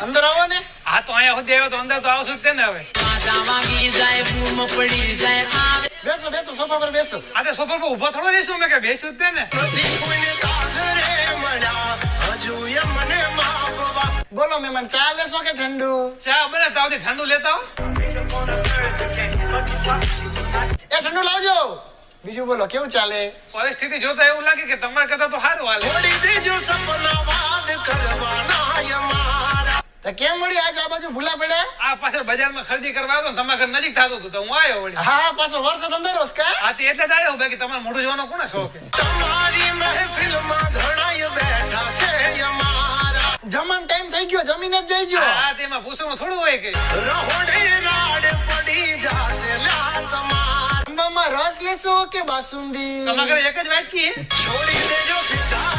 અંદર આવો ને. હા તો અહીંયા સુધી આવ્યો તો અંદર તો આવશું જ તે ને હવે. બેસો બેસો સોફા પર બેસો. આ તે સોફા પર ઊભો થોડો રહીશું મેં કે બેસું જ તે ને. બોલો મહેમાન, ચા લેશો કે ઠંડુ? ચા બને તાવથી ઠંડુ લેતા હો. એ ઠંડુ લાવજો. બીજું બોલો, કેવું ચાલે? પરિસ્થિતિ જોતા એવું લાગે કે તમારા કરતા તો સારું હાલે. તો કેમ વળી આજ આ બાજુ ભૂલા પડ્યા? આ પાછળ બજારમાં ખરીદી કરવા આવ્યો તો તમારા ઘર નજીક થતું હતું તો હું આવ્યો વળી. હા, પાછો વર્ષો ધંધો રોસ કા? હા તે એટલે જ આવ્યો બાકી તમારે મોઢું જોવાનો કોને શોખ છે? જમણ ટાઈમ થઈ ગયો, જમીને જ જઈજો. હા તેમાં પૂછવાનું થોડું હોય કે. ઠંડામાં રસ લેશો કે બાસુંદી? તમારા ઘરે એક જ વાટકી હે? છોડી દેજો સીધા